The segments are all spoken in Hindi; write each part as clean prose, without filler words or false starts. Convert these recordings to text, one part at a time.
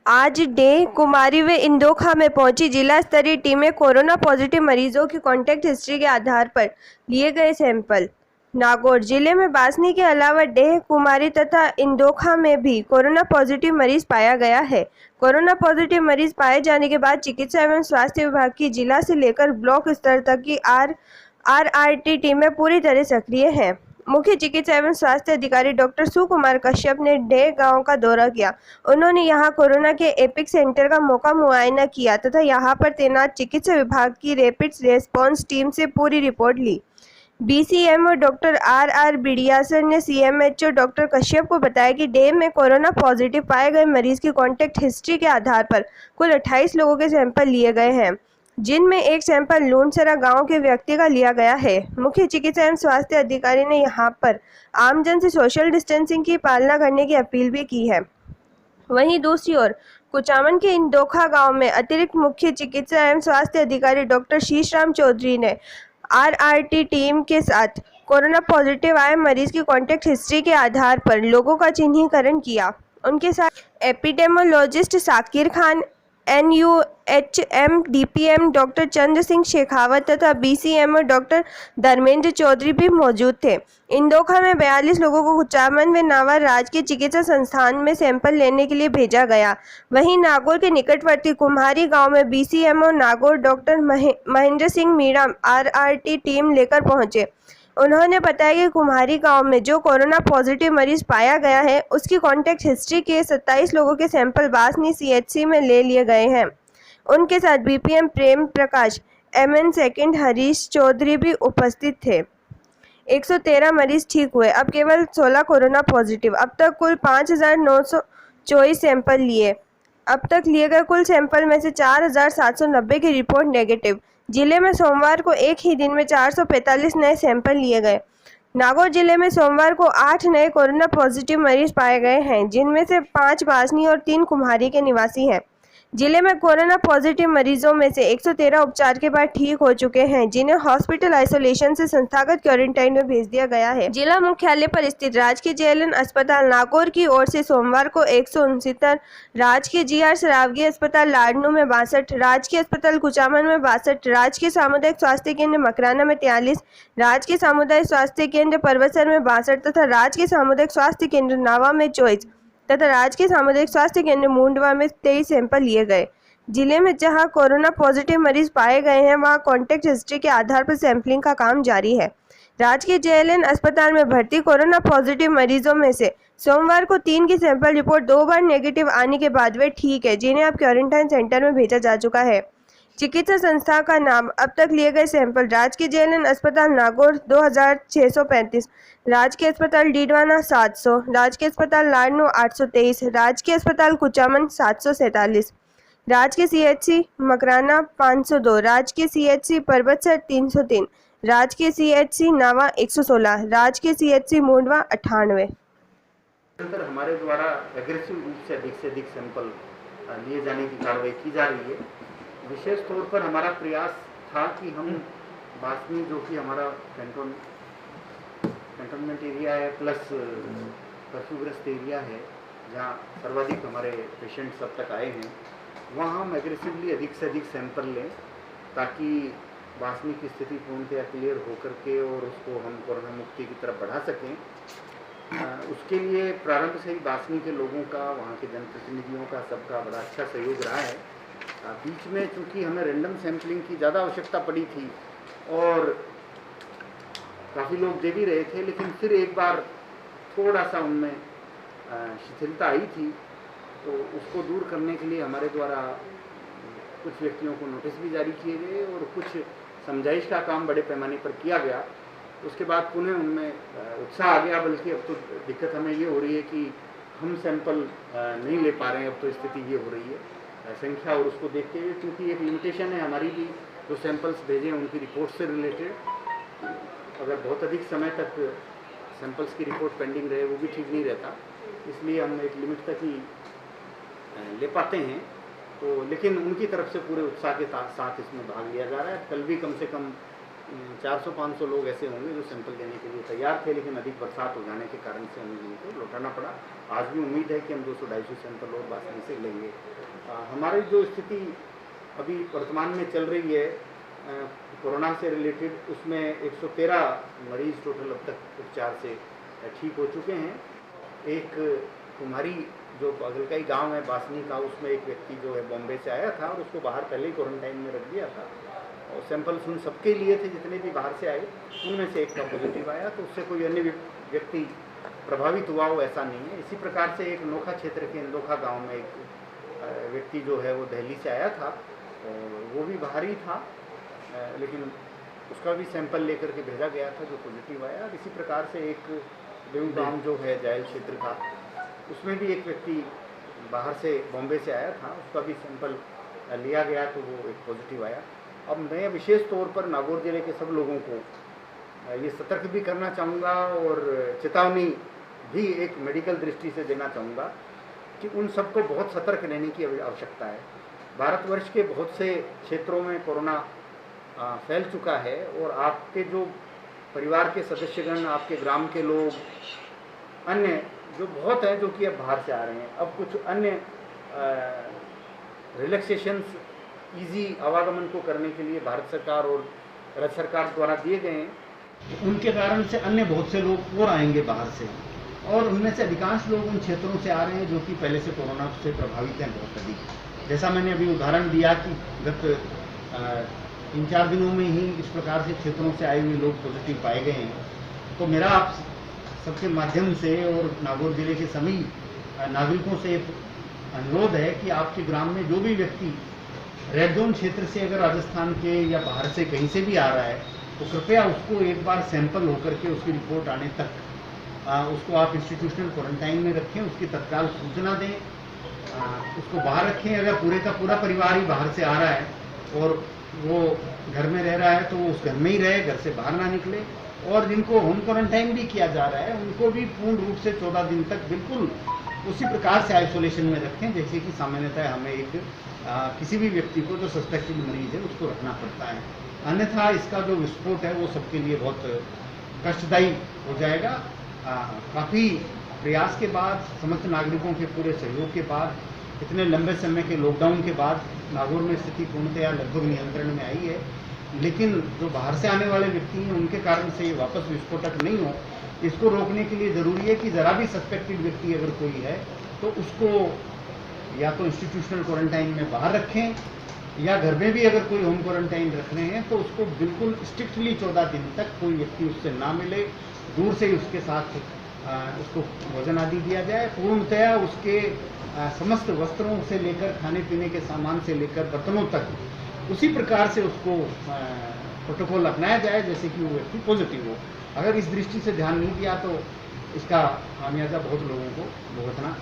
आज डे कुमारी व इंदोखा में पहुंची जिला स्तरीय टीमें कोरोना पॉजिटिव मरीजों की कॉन्टैक्ट हिस्ट्री के आधार पर लिए गए सैंपल। नागौर जिले में बासनी के अलावा डेह कुमारी तथा इंदोखा में भी कोरोना पॉजिटिव मरीज पाया गया है। कोरोना पॉजिटिव मरीज पाए जाने के बाद चिकित्सा एवं स्वास्थ्य विभाग की जिला से लेकर ब्लॉक स्तर तक की आरआरटी टीमें पूरी तरह सक्रिय हैं। मुख्य चिकित्सा एवं स्वास्थ्य अधिकारी डॉक्टर सुकुमार कश्यप ने डेह गांव का दौरा किया। उन्होंने यहां कोरोना के एपिक सेंटर का मौका मुआयना किया तथा यहां पर तैनात चिकित्सा विभाग की रैपिड रेस्पॉन्स टीम से पूरी रिपोर्ट ली। बीसीएमओ डॉक्टर आर बिडियासर ने सीएमएचओ डॉक्टर कश्यप को बताया कि डेह में कोरोना पॉजिटिव पाए गए मरीज की कॉन्टैक्ट हिस्ट्री के आधार पर कुल 28 लोगों के सैंपल लिए गए हैं, जिनमें एक सैंपल लूणसरा गांव के व्यक्ति का लिया गया है। मुख्य चिकित्सा एवं स्वास्थ्य अधिकारी ने यहां पर आमजन से सोशल डिस्टेंसिंग की पालना करने की अपील भी की है। वहीं दूसरी ओर कुचामन के इंदोखा गांव में अतिरिक्त मुख्य चिकित्सा एवं स्वास्थ्य अधिकारी डॉक्टर शीशराम चौधरी ने आरआरटी टीम के साथ कोरोना पॉजिटिव आए मरीज की कॉन्टैक्ट हिस्ट्री के आधार पर लोगों का चिन्हीकरण किया। उनके साथ epidemiologist Sakir Khan, NUHM DPM doctor Chandra Singh Shekhawat तथा बीसीएमओ डॉक्टर धर्मेंद्र चौधरी भी मौजूद थे। इंदोखा में 42 लोगों को कुचामन व नावर राजकीय चिकित्सा संस्थान में सैंपल लेने के लिए भेजा गया। वहीं नागौर के निकटवर्ती कुम्हारी गांव में BCMO Nagaur doctor Mahendra Singh Meena RRT team लेकर पहुंचे। उन्होंने बताया कि कुम्हारी गांव में जो कोरोना पॉजिटिव मरीज पाया गया है, उसकी कॉन्टैक्ट हिस्ट्री के 27 लोगों के सैंपल बासनी सीएचसी में ले लिए गए हैं। उनके साथ BPM Prem Prakash, MN second Harish Chaudhary भी उपस्थित थे। 113 मरीज ठीक हुए, अब केवल 16 कोरोना पॉजिटिव। अब तक कुल 5,924 सैंपल लिए। अब तक लिए गए कुल सैंपल में से 4,790 की रिपोर्ट नेगेटिव। जिले में सोमवार को एक ही दिन में 445 नए सैंपल लिए गए। नागौर जिले में सोमवार को 8 नए कोरोना पॉजिटिव मरीज पाए गए हैं, जिनमें से 5 बासनी और 3 कुम्हारी के निवासी हैं। जिले में कोरोना पॉजिटिव मरीजों में से 113 उपचार के बाद ठीक हो चुके हैं, जिन्हें हॉस्पिटल आइसोलेशन से संस्थागत क्वारंटाइन में भेज दिया गया है। जिला मुख्यालय पर स्थित राजकीय जेएलएन अस्पताल नागौर की ओर से सोमवार को 169, राजकीय जीआर सरावगी अस्पताल लाडनू में 62, राजकीय अस्पताल कुचामन में 62, राजकीय सामुदायिक स्वास्थ्य केंद्र मकराना में 43, राजकीय सामुदायिक स्वास्थ्य केंद्र परबतसर में 62 तथा राजकीय सामुदायिक स्वास्थ्य केंद्र नावा में 24 तथा राजकीय सामुदायिक स्वास्थ्य केंद्र मुंडवा में 23 सैंपल लिए गए। जिले में जहां कोरोना पॉजिटिव मरीज पाए गए हैं, वहां कॉन्टैक्ट हिस्ट्री के आधार पर सैंपलिंग का काम जारी है। राजकीय जेएलएन अस्पताल में भर्ती कोरोना पॉजिटिव मरीजों में से सोमवार को 3 की सैंपल रिपोर्ट 2 बार नेगेटिव आने के बाद वे ठीक है, जिन्हें अब क्वारंटाइन सेंटर में भेजा जा चुका है। चिकित्सा संस्था का नाम, अब तक लिए गए सैंपल: राजकीय जेएलएन अस्पताल नागौर 2635, राजकीय अस्पताल डीडवाना 700, राजकीय अस्पताल लाडनू 823, राजकीय अस्पताल कुचामन 747, राजकीय सीएचसी मकराना 502, राजकीय सीएचसी परबतसर 303, राजकीय सीएचसी नावा 116, राजकीय सीएचसी मुंडवा 98। हमारे द्वारा एग्रेसिव रूप से अधिक सैंपल लिए जाने की कार्रवाई की जा रही है। विशेष तौर पर हमारा प्रयास था कि हम बासनी, जो कि हमारा कैंटोनमेंट एरिया है प्लस कर्फ्यूग्रस्त एरिया है, जहाँ सर्वाधिक हमारे पेशेंट्स अब तक आए हैं, वहाँ हम एग्रेसिवली अधिक से अधिक सैंपल लें, ताकि बासनी की स्थिति पूर्णतः क्लियर होकर के और उसको हम कोरोना मुक्ति की तरफ बढ़ा सकें। उसके लिए प्रारंभ से ही बासनी के लोगों का, वहाँ के जनप्रतिनिधियों का, सबका बड़ा अच्छा सहयोग रहा है। बीच में चूँकि हमें रैंडम सैंपलिंग की ज़्यादा आवश्यकता पड़ी थी और काफ़ी लोग दे भी रहे थे, लेकिन फिर एक बार थोड़ा सा उनमें शिथिलता आई थी, तो उसको दूर करने के लिए हमारे द्वारा कुछ व्यक्तियों को नोटिस भी जारी किए गए और कुछ समझाइश का काम बड़े पैमाने पर किया गया। उसके बाद पुनः उनमें उत्साह आ गया, बल्कि अब तो दिक्कत हमें ये हो रही है कि हम सैंपल नहीं ले पा रहे हैं। अब तो स्थिति ये हो रही है संख्या, और उसको देखते हुए, क्योंकि एक लिमिटेशन है हमारी भी, जो सैंपल्स भेजें उनकी रिपोर्ट से रिलेटेड, अगर बहुत अधिक समय तक सैंपल्स की रिपोर्ट पेंडिंग रहे वो भी ठीक नहीं रहता, इसलिए हम एक लिमिट तक ही ले पाते हैं। तो लेकिन उनकी तरफ से पूरे उत्साह के साथ इसमें भाग लिया जा रहा है। कल भी कम से कम 400-500 लोग ऐसे होंगे जो सैंपल देने के लिए तैयार थे, लेकिन अधिक बरसात हो जाने के कारण से हमें उनको लौटाना पड़ा। आज भी उम्मीद है कि हम 200-250 सैंपल और बासनी से लेंगे। हमारी जो स्थिति अभी वर्तमान में चल रही है कोरोना से रिलेटेड, उसमें 113 मरीज टोटल अब तक उपचार से ठीक हो चुके हैं। एक कुमारी जो बगल का ही गाँव है बासनी का, उसमें एक व्यक्ति जो है बॉम्बे से आया था और उसको बाहर पहले ही क्वारंटाइन में रख दिया था और सैंपल्स उन सबके लिए थे जितने भी बाहर से आए, उनमें से एक का पॉजिटिव आया, तो उससे कोई अन्य व्यक्ति प्रभावित हुआ हो ऐसा नहीं है। इसी प्रकार से एक नोखा क्षेत्र के इंदोखा गांव में एक व्यक्ति जो है वो दिल्ली से आया था और वो भी बाहर ही था, लेकिन उसका भी सैंपल लेकर के भेजा गया था जो पॉजिटिव आया। इसी प्रकार से एक देव गाँव जो है जायल क्षेत्र का, उसमें भी एक व्यक्ति बाहर से बॉम्बे से आया था, उसका भी सैंपल लिया गया तो वो एक पॉजिटिव आया। अब मैं विशेष तौर पर नागौर जिले के सब लोगों को ये सतर्क भी करना चाहूँगा और चेतावनी भी एक मेडिकल दृष्टि से देना चाहूँगा कि उन सबको बहुत सतर्क रहने की आवश्यकता है। भारतवर्ष के बहुत से क्षेत्रों में कोरोना फैल चुका है और आपके जो परिवार के सदस्यगण, आपके ग्राम के लोग, अन्य जो बहुत हैं जो कि अब बाहर से आ रहे हैं, अब कुछ अन्य रिलैक्सेशंस इजी आवागमन को करने के लिए भारत सरकार और राज्य सरकार द्वारा दिए गए हैं, उनके कारण से अन्य बहुत से लोग और आएंगे बाहर से और उनमें से अधिकांश लोग उन क्षेत्रों से आ रहे हैं जो कि पहले से कोरोना से प्रभावित हैं बहुत अधिक। जैसा मैंने अभी उदाहरण दिया कि गत 3-4 दिनों में ही इस प्रकार से क्षेत्रों से आए हुए लोग पॉजिटिव पाए गए हैं। तो मेरा आप सबके माध्यम से और नागौर जिले के सभी नागरिकों से अनुरोध है कि आपके ग्राम में जो भी व्यक्ति रेड जोन क्षेत्र से अगर राजस्थान के या बाहर से कहीं से भी आ रहा है तो कृपया उसको एक बार सैंपल होकर के उसकी रिपोर्ट आने तक उसको आप इंस्टीट्यूशनल क्वारंटाइन में रखें, उसकी तत्काल सूचना दें, उसको बाहर रखें। अगर पूरे का पूरा परिवार ही बाहर से आ रहा है और वो घर में रह रहा है तो वो उस घर में ही रहे, घर से बाहर ना निकले। और जिनको होम क्वारंटाइन भी किया जा रहा है उनको भी पूर्ण रूप से 14 दिन तक बिल्कुल उसी प्रकार से आइसोलेशन में रखें जैसे कि सामान्यतः हमें एक किसी भी व्यक्ति को जो सस्पेक्टेड मरीज है उसको रखना पड़ता है। अन्यथा इसका जो विस्फोट है वो सबके लिए बहुत कष्टदायी हो जाएगा। काफ़ी प्रयास के बाद, समस्त नागरिकों के पूरे सहयोग के बाद, इतने लंबे समय के लॉकडाउन के बाद नागौर में स्थिति पूर्णतया लगभग नियंत्रण में आई है। लेकिन जो बाहर से आने वाले व्यक्ति हैं उनके कारण से ये वापस विस्फोटक नहीं हो, इसको रोकने के लिए ज़रूरी है कि ज़रा भी सस्पेक्टेड व्यक्ति अगर कोई है तो उसको या तो इंस्टीट्यूशनल क्वारंटाइन में बाहर रखें या घर में भी अगर कोई होम क्वारंटाइन रख रहे हैं तो उसको बिल्कुल स्ट्रिक्टली 14 दिन तक कोई व्यक्ति उससे ना मिले, दूर से ही उसके साथ उसको भोजन आदि दिया जाए। पूर्णतया उसके समस्त वस्त्रों से लेकर खाने पीने के सामान से लेकर बर्तनों तक उसी प्रकार से उसको प्रोटोकॉल अपनाया जाए जैसे कि वो व्यक्ति पॉजिटिव हो। अगर इस दृष्टि से ध्यान नहीं दिया तो इसका खामियाजा बहुत लोगों को भुगतना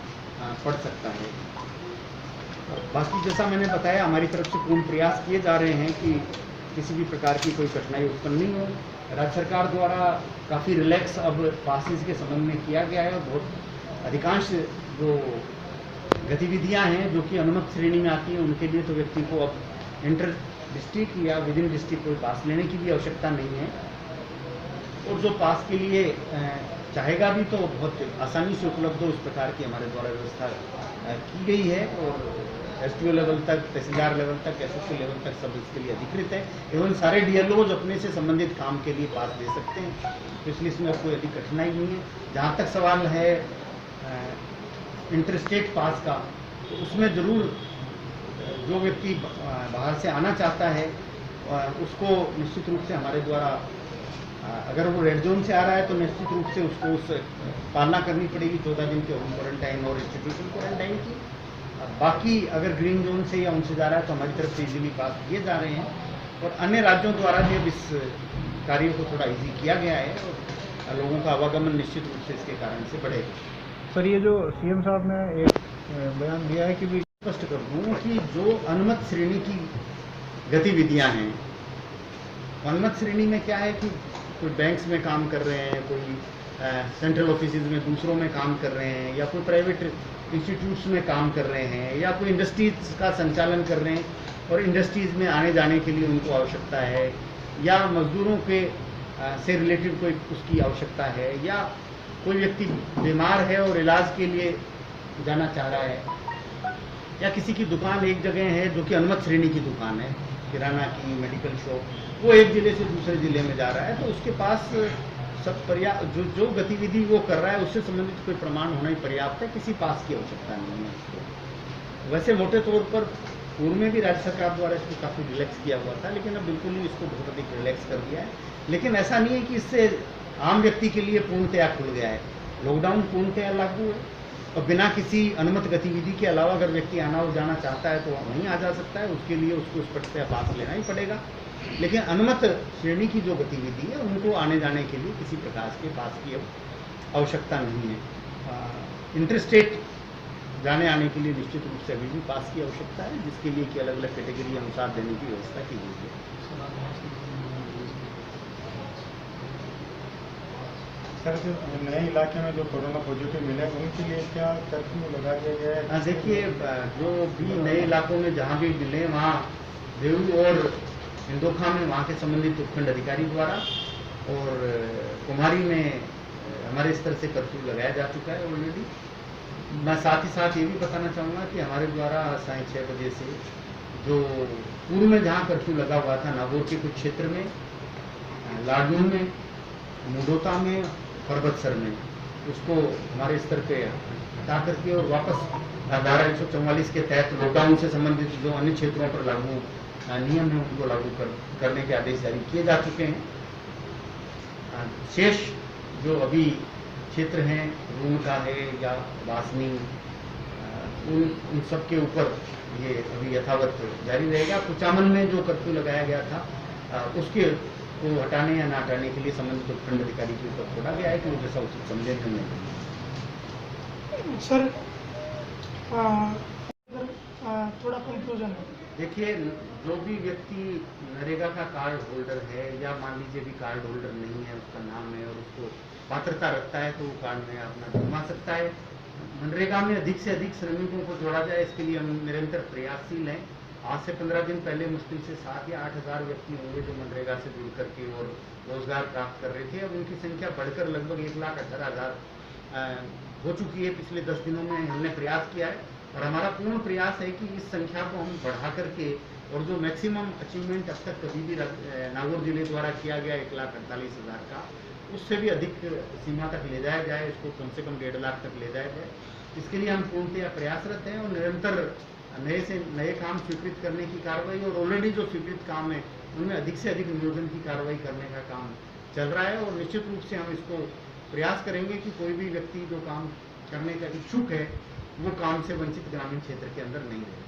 पड़ सकता है। बाकी जैसा मैंने बताया, हमारी तरफ से पूर्ण प्रयास किए जा रहे हैं कि किसी भी प्रकार की कोई कठिनाई उत्पन्न नहीं हो। राज्य सरकार द्वारा काफ़ी रिलैक्स अब पासेस के संबंध में किया गया है और बहुत अधिकांश जो गतिविधियां हैं जो कि अनुमत श्रेणी में आती हैं उनके लिए तो व्यक्ति को अब इंटर डिस्ट्रिक्ट या विद इन डिस्ट्रिक्ट कोई पास लेने की भी आवश्यकता नहीं है और जो पास के लिए चाहेगा भी तो बहुत आसानी से उपलब्ध हो, इस प्रकार की हमारे द्वारा व्यवस्था की गई है। और एसटीओ लेवल तक, तहसीलदार लेवल तक, एसएससी लेवल तक सब इसके लिए अधिकृत है एवं सारे डीएलओज अपने से संबंधित काम के लिए पास दे सकते हैं, तो इसलिए इसमें कोई अधिक कठिनाई नहीं है। जहाँ तक सवाल है इंटरस्टेट पास का, तो उसमें ज़रूर जो व्यक्ति बाहर से आना चाहता है उसको निश्चित रूप से हमारे द्वारा, अगर वो रेड जोन से आ रहा है तो निश्चित रूप से उसको उस पालना करनी पड़ेगी 14 दिन के होम क्वारंटाइन और इंस्टीट्यूशन क्वारंटाइन की। बाकी अगर ग्रीन जोन से या उनसे जा रहा है तो हमारी तरफ से इजीली पास किए जा रहे हैं और अन्य राज्यों द्वारा भी अब इस कार्य को थोड़ा इजी किया गया है और लोगों का आवागमन निश्चित रूप से इसके कारण से बढ़ेगा। सर, ये जो सीएम साहब ने एक बयान दिया है कि भी स्पष्ट कर दूँ कि जो अनुमत श्रेणी की गतिविधियाँ हैं, अनुमत श्रेणी में क्या है कि कोई बैंक्स में काम कर रहे हैं, कोई सेंट्रल ऑफिसेज में दूसरों में काम कर रहे हैं या कोई प्राइवेट इंस्टीट्यूट्स में काम कर रहे हैं या कोई इंडस्ट्रीज का संचालन कर रहे हैं और इंडस्ट्रीज़ में आने जाने के लिए उनको आवश्यकता है या मजदूरों के से रिलेटेड कोई उसकी आवश्यकता है, या कोई व्यक्ति बीमार है और इलाज के लिए जाना चाह रहा है, या किसी की दुकान एक जगह है जो कि अनुमत श्रेणी की दुकान है, किराना की, मेडिकल शॉप, वो एक ज़िले से दूसरे ज़िले में जा रहा है, तो उसके पास सब जो गतिविधि वो कर रहा है उससे संबंधित कोई प्रमाण होना ही पर्याप्त है, किसी पास की आवश्यकता नहीं है उसको। वैसे मोटे तौर पर पूर्व में भी राज्य सरकार द्वारा इसको काफ़ी रिलैक्स किया हुआ था, लेकिन अब बिल्कुल ही इसको बहुत अधिक रिलैक्स कर दिया है। लेकिन ऐसा नहीं है कि इससे आम व्यक्ति के लिए पूर्णतया खुल गया है। लॉकडाउन पूर्णतया लागू है और बिना किसी अनुमत गतिविधि के अलावा अगर व्यक्ति आना और जाना चाहता है तो वहीं आ जा सकता है, उसके लिए उसको स्पष्टतया पास लेना ही पड़ेगा। लेकिन अनुमत श्रेणी की जो गतिविधि है उनको आने जाने के लिए किसी प्रकार के पास की आवश्यकता नहीं है। इंटरस्टेट जाने आने के लिए निश्चित रूप से अभी भी पास की आवश्यकता है, जिसके लिए कि अलग अलग कैटेगरी अनुसार देने की व्यवस्था की गई है। सर, जो नए इलाके में जो कोरोना पॉजिटिव मिले उनके लिए क्या कर्फ्यू लगा दिया गया है? देखिए, जो भी नए इलाकों में जहाँ भी मिले वहाँ देवू और इंदोखा में वहाँ के संबंधित उपखंड अधिकारी द्वारा और कुमारी में हमारे स्तर से कर्फ्यू लगाया जा चुका है ऑलरेडी। मैं साथ ही साथ ये भी बताना चाहूँगा कि हमारे द्वारा 6:30 बजे से जो पूर्व में जहाँ कर्फ्यू लगा हुआ था नागौर के कुछ क्षेत्र में, लाडनून में, मुडोता में, परबतसर में, उसको हमारे स्तर पे हटा करके और वापस धारा 144 के तहत लॉकडाउन से संबंधित जो अन्य क्षेत्रों पर लागू नियम है उनको लागू करने के आदेश जारी किए जा चुके हैं। शेष जो अभी क्षेत्र हैं, रूम का है या वासनी, उन सब के ऊपर ये अभी यथावत जारी रहेगा। कुचामन में जो कर्फ्यू लगाया गया था उसके को हटाने या ना हटाने के लिए संबंधित उपखंड अधिकारी के ऊपर छोड़ा गया है कि वो जैसा उचित समझे नहीं। सर, थोड़ा कंफ्यूजन है। देखिए, जो भी व्यक्ति नरेगा का कार्ड होल्डर है या मान लीजिए भी कार्ड होल्डर नहीं है, उसका नाम है और उसको पात्रता रखता है तो वो कार्ड में अपना जमा सकता है। मनरेगा में अधिक से अधिक श्रमिकों को जोड़ा जाए, इसके लिए हम निरंतर प्रयासशील हैं। आज से 15 दिन पहले मुश्किल से 7 या 8 हज़ार व्यक्ति होंगे जो मनरेगा से जुड़ करके और रोजगार प्राप्त कर रहे थे। अब उनकी संख्या बढ़कर लगभग 1,18,000 हो चुकी है। पिछले 10 दिनों में हमने प्रयास किया है और हमारा पूर्ण प्रयास है कि इस संख्या को हम बढ़ा करके और जो मैक्सिमम अचीवमेंट अब तक कभी भी नागौर जिले द्वारा किया गया 1,48,000 का, उससे भी अधिक सीमा तक ले जाया जाए, इसको कम से कम 1.5 लाख तक ले जाया जाए। इसके लिए हम पूर्णतया प्रयासरत हैं और निरंतर नए से नए काम स्वीकृत करने की कार्रवाई और ऑलरेडी जो स्वीकृत काम है उनमें अधिक से अधिक नियोजन की कार्रवाई करने का काम चल रहा है। और निश्चित रूप से हम इसको प्रयास करेंगे कि कोई भी व्यक्ति जो काम करने का इच्छुक है वो काम से वंचित ग्रामीण क्षेत्र के अंदर नहीं रहे।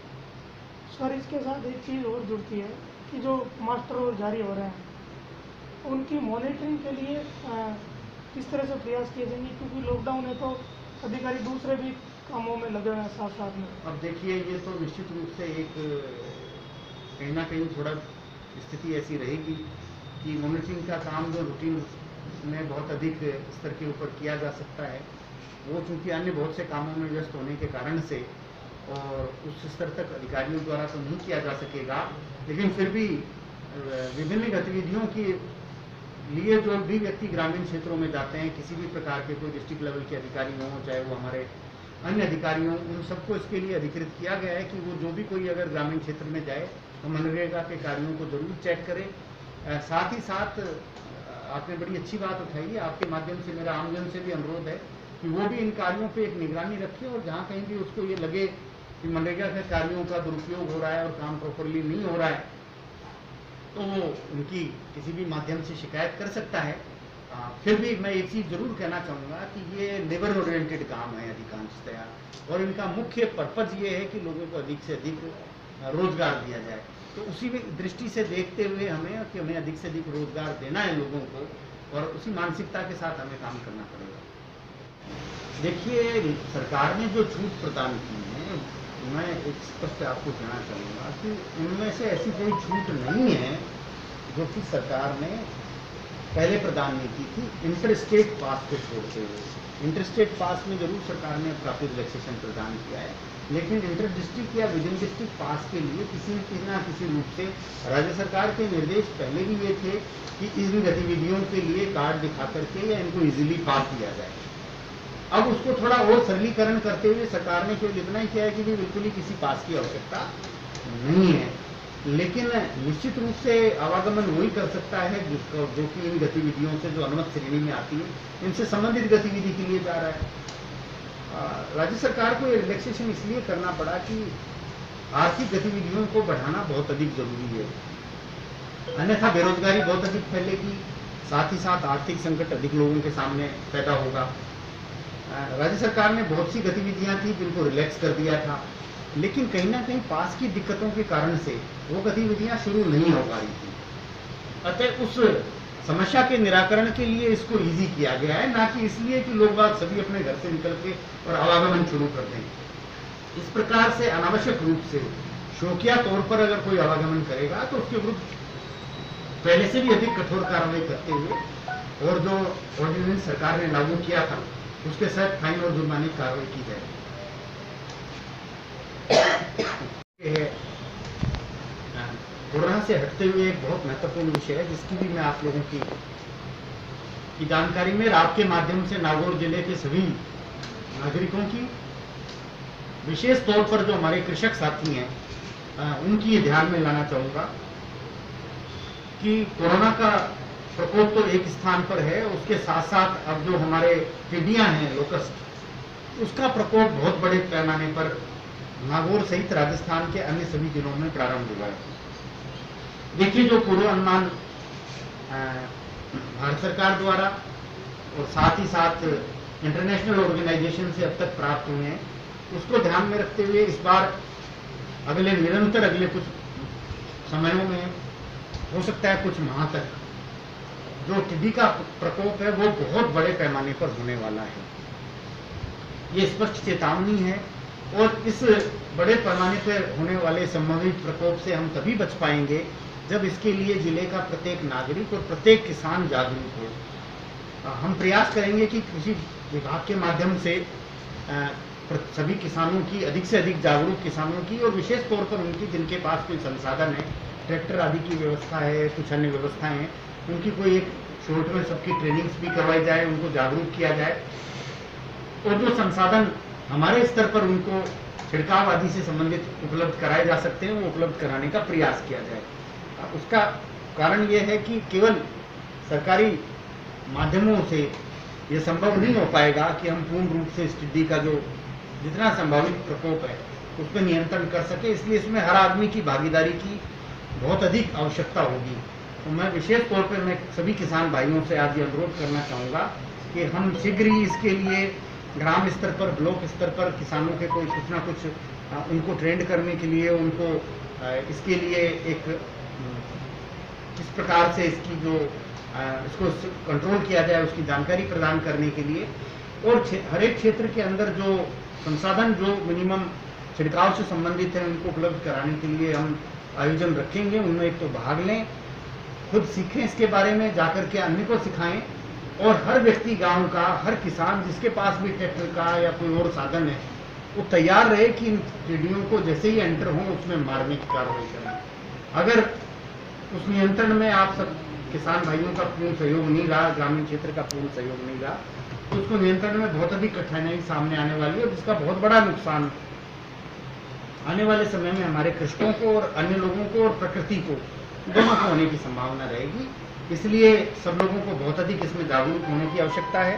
सर, इसके साथ एक चीज़ और जुड़ती है कि जो मास्टर रोल जारी हो रहे हैं उनकी मॉनिटरिंग के लिए किस तरह से प्रयास किए जाएंगे, क्योंकि लॉकडाउन है तो अधिकारी दूसरे भी कामों में लगे हुए हैं साथ साथ में। अब देखिए, ये तो निश्चित रूप से एक कहीं ना कहीं थोड़ा स्थिति ऐसी रहेगी कि मॉनिटरिंग का काम जो रूटीन में बहुत अधिक स्तर के ऊपर किया जा सकता है, वो चूँकि अन्य बहुत से कामों में व्यस्त होने के कारण से और उस स्तर तक अधिकारियों द्वारा तो नहीं किया जा सकेगा, लेकिन फिर भी विभिन्न गतिविधियों के लिए जो भी व्यक्ति ग्रामीण क्षेत्रों में जाते हैं, किसी भी प्रकार के कोई डिस्ट्रिक्ट लेवल के अधिकारी हों चाहे वो हमारे अन्य अधिकारियों, उन सबको इसके लिए अधिकृत किया गया है कि वो जो भी कोई अगर ग्रामीण क्षेत्र में जाए तो मनरेगा के कार्यों को जरूर चेक करे। साथ ही साथ आपने बड़ी अच्छी बात उठाई है, आपके माध्यम से मेरा आमजन से भी अनुरोध है कि वो भी इन कार्यों पे एक निगरानी रखे और जहाँ कहीं भी उसको ये लगे कि मनरेगा के कार्यों का दुरुपयोग हो रहा है और काम प्रॉपरली नहीं हो रहा है तो वो उनकी किसी भी माध्यम से शिकायत कर सकता है। फिर भी मैं एक चीज़ जरूर कहना चाहूँगा कि ये लेबर ओरिएंटेड काम है अधिकांशतया और इनका मुख्य पर्पज़ ये है कि लोगों को अधिक से अधिक रोजगार दिया जाए। तो उसी दृष्टि से देखते हुए हमें अधिक से अधिक रोजगार देना है लोगों को और उसी मानसिकता के साथ हमें काम करना पड़ेगा। देखिए, सरकार ने जो छूट प्रदान की है, मैं एक स्पष्ट आपको कहना चाहूँगा कि उनमें से ऐसी कोई छूट नहीं है जो कि सरकार ने पहले प्रदान नहीं की थी, इंटर स्टेट पास को छोड़ते हुए। इंटर स्टेट पास में जरूर सरकार ने काफ़ी रिलैक्सेशन प्रदान किया है, लेकिन इंटर डिस्ट्रिक्ट या विद इन डिस्ट्रिक्ट पास के लिए किसी न किसी रूप से राज्य सरकार के निर्देश पहले भी ये थे कि इन गतिविधियों के लिए कार्ड दिखा करके या इनको इजीली पास किया जाए। अब उसको थोड़ा और सरलीकरण करते हुए सरकार ने केवल इतना ही किया है कि बिल्कुल ही किसी पास की आवश्यकता नहीं है, लेकिन निश्चित रूप से आवागमन वही कर सकता है जो कि इन गतिविधियों से जो अनुमत श्रेणी में आती है, इनसे संबंधित गतिविधि के लिए जा रहा है। राज्य सरकार को ये रिलैक्सेशन इसलिए करना पड़ा कि आर्थिक गतिविधियों को बढ़ाना बहुत अधिक जरूरी है, अन्यथा बेरोजगारी बहुत अधिक फैलेगी, साथ ही साथ आर्थिक संकट अधिक लोगों के सामने पैदा होगा। राज्य सरकार ने बहुत सी गतिविधियां थी जिनको रिलैक्स कर दिया था, लेकिन कहीं ना कहीं पास की दिक्कतों के कारण से वो गतिविधियां शुरू नहीं हो पा रही थी। अतः उस समस्या के निराकरण के लिए इसको इजी किया गया है, ना कि इसलिए कि लोग बाग सभी अपने घर से निकल के और आवागमन शुरू कर दें। इस प्रकार से अनावश्यक रूप से शौकिया तौर पर अगर कोई आवागमन करेगा तो उसके विरुद्ध पहले से भी अधिक कठोर कार्रवाई करते हुए और जो ऑर्डिनेंस सरकार ने लागू किया था उसके साथ फाइन और जुर्माने की कार्रवाई की जाएगी। कोरोना से हटते हुए एक बहुत महत्वपूर्ण विषय है जिसकी भी मैं आप लोगों की जानकारी में आपके माध्यम से नागौर जिले के सभी नागरिकों की, विशेष तौर पर जो हमारे कृषक साथी हैं उनकी ये ध्यान में लाना चाहूँगा कि कोरोना का प्रकोप तो एक स्थान पर है, उसके साथ साथ अब जो हमारे टिड्डियां हैं लोकस्ट, उसका प्रकोप बहुत बड़े पैमाने पर नागौर सहित राजस्थान के अन्य सभी जिलों में प्रारंभ हुआ है। देखिए, जो पूर्व अनुमान भारत सरकार द्वारा और साथ ही साथ इंटरनेशनल ऑर्गेनाइजेशन से अब तक प्राप्त हुए हैं, उसको ध्यान में रखते हुए इस बार अगले कुछ समयों में, हो सकता है कुछ माह तक, जो टिड्डी का प्रकोप है वो बहुत बड़े पैमाने पर होने वाला है। ये स्पष्ट चेतावनी है और इस बड़े पैमाने पर होने वाले संभावित प्रकोप से हम तभी बच पाएंगे जब इसके लिए जिले का प्रत्येक नागरिक और प्रत्येक किसान जागरूक हो। हम प्रयास करेंगे कि कृषि विभाग के माध्यम से सभी किसानों की, अधिक से अधिक जागरूक किसानों की, और विशेष तौर पर उनकी जिनके पास कोई संसाधन है, ट्रैक्टर आदि की व्यवस्था है, कुछ अन्य व्यवस्थाएं हैं, उनकी कोई एक शॉर्ट में सबकी ट्रेनिंग्स भी करवाई जाए, उनको जागरूक किया जाए और जो संसाधन हमारे स्तर पर उनको छिड़काव आदि से संबंधित उपलब्ध कराए जा सकते हैं वो उपलब्ध कराने का प्रयास किया जाए। उसका कारण ये है कि केवल सरकारी माध्यमों से ये संभव नहीं हो पाएगा कि हम पूर्ण रूप से इस टिड्डी का जो जितना संभावित प्रकोप है उस पर नियंत्रण कर सके, इसलिए इसमें हर आदमी की भागीदारी की बहुत अधिक आवश्यकता होगी। तो मैं विशेष तौर पर मैं सभी किसान भाइयों से आज ये अनुरोध करना चाहूँगा कि हम शीघ्र ही इसके लिए ग्राम स्तर पर, ब्लॉक स्तर पर किसानों के कोई कुछ ना कुछ उनको ट्रेंड करने के लिए, उनको इसके लिए एक किस प्रकार से इसकी जो इसको कंट्रोल किया जाए उसकी जानकारी प्रदान करने के लिए, और हर एक क्षेत्र के अंदर जो संसाधन जो मिनिमम छिड़काव से संबंधित है उनको उपलब्ध कराने के लिए हम आयोजन रखेंगे। उनमें एक तो भाग लें, खुद सीखें इसके बारे में, जाकर के अन्य को सिखाएं, और हर व्यक्ति गांव का, हर किसान जिसके पास भी ट्रैक्टर का या कोई और साधन है वो तैयार रहे कि इन टिड्डियों को जैसे ही एंटर हो उसमें मारने की कार्रवाई करें। अगर उस नियंत्रण में आप सब किसान भाइयों का पूर्ण सहयोग नहीं रहा, ग्रामीण क्षेत्र का पूर्ण सहयोग नहीं रहा, तो उसको नियंत्रण में बहुत अधिक कठिनाई सामने आने वाली है, जिसका बहुत बड़ा नुकसान आने वाले समय में हमारे कृषकों को और अन्य लोगों को और प्रकृति को दोनों को होने की संभावना रहेगी। इसलिए सब लोगों को बहुत अधिक इसमें जागरूक होने की आवश्यकता है।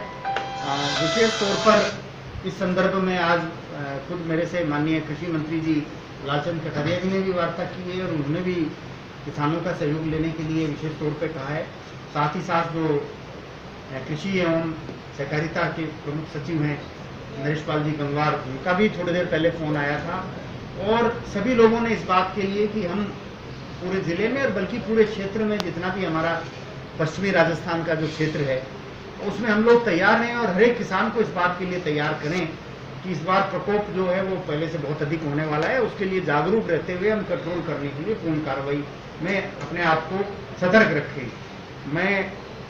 विशेष तौर पर इस संदर्भ में आज खुद मेरे से माननीय कृषि मंत्री जी लालचंद कटारिया जी ने भी वार्ता की है और उन्होंने भी किसानों का सहयोग लेने के लिए विशेष तौर पर कहा है। साथ ही साथ जो कृषि एवं सहकारिता के प्रमुख सचिव हैं नरेश पाल जी गंगवार, उनका भी थोड़ी देर पहले फ़ोन आया था, और सभी लोगों ने इस बात के लिए कि हम पूरे ज़िले में और बल्कि पूरे क्षेत्र में जितना भी हमारा पश्चिमी राजस्थान का जो क्षेत्र है उसमें हम लोग तैयार हैं, और हर एक किसान को इस बात के लिए तैयार करें कि इस बार प्रकोप जो है वो पहले से बहुत अधिक होने वाला है। उसके लिए जागरूक रहते हुए हम कंट्रोल करने के लिए पूर्ण कार्रवाई में अपने आप को सतर्क रखें। मैं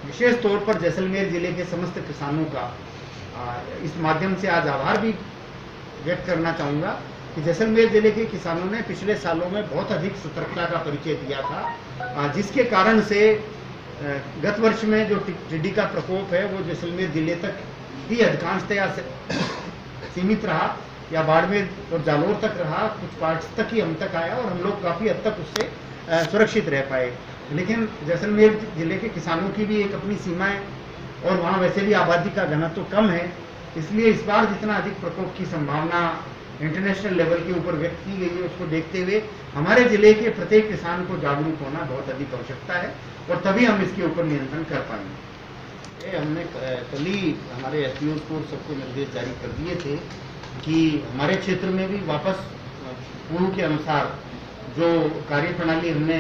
विशेष तौर पर जैसलमेर जिले के समस्त किसानों का इस माध्यम से आज आभार भी व्यक्त करना चाहूँगा कि जैसलमेर जिले के किसानों ने पिछले सालों में बहुत अधिक सतर्कता का परिचय दिया था, जिसके कारण से गत वर्ष में जो टिड्डी का प्रकोप है वो जैसलमेर जिले तक ही अधिकांशतया सीमित रहा या बाड़मेर और जालोर तक रहा, कुछ पार्ट्स तक ही हम तक आया और हम लोग काफ़ी हद तक उससे सुरक्षित रह पाए। लेकिन जैसलमेर जिले के किसानों की भी एक अपनी सीमाएं और वहाँ वैसे भी आबादी का घनत्व कम है, इसलिए इस बार जितना अधिक प्रकोप की संभावना इंटरनेशनल लेवल के ऊपर व्यक्त की गई है उसको देखते हुए हमारे जिले के प्रत्येक किसान को जागरूक होना बहुत अधिक आवश्यकता है और तभी हम इसके ऊपर नियंत्रण कर पाएंगे। हमने कल ही हमारे एसपीओ को सबको निर्देश जारी कर दिए थे कि हमारे क्षेत्र में भी वापस पूर्व के अनुसार जो कार्यप्रणाली हमने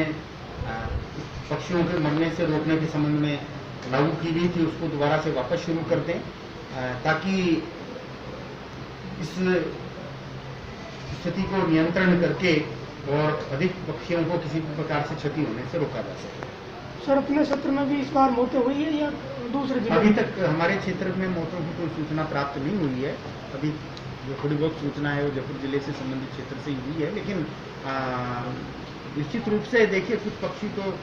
पक्षियों के मरने से रोकने के संबंध में लागू की गई थी उसको दोबारा से वापस शुरू कर दें, ताकि इस स्थिति को नियंत्रण करके और अधिक पक्षियों को किसी भी प्रकार से क्षति होने से रोका जा सके। सर, अपने क्षेत्र में भी इस बार मौतें हुई है या दूसरे जिले? अभी तक हमारे क्षेत्र में मौतों की कोई सूचना प्राप्त नहीं हुई है। अभी जो थोड़ी बहुत सूचना है वो जयपुर जिले से संबंधित क्षेत्र से ही हुई है, लेकिन निश्चित रूप से देखिए कुछ पक्षी तो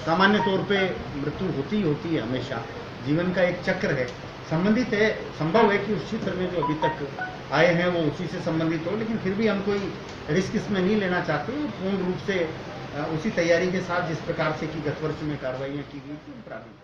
सामान्य तौर पे मृत्यु होती है हमेशा, जीवन का एक चक्र है, संबंधित है। संभव है कि उस क्षेत्र में जो अभी तक आए हैं वो उसी से संबंधित हो, लेकिन फिर भी हम कोई रिस्क इसमें नहीं लेना चाहते। पूर्ण रूप से उसी तैयारी के साथ जिस प्रकार से कि गत वर्ष में कार्रवाइयाँ की गई थी प्रारंभ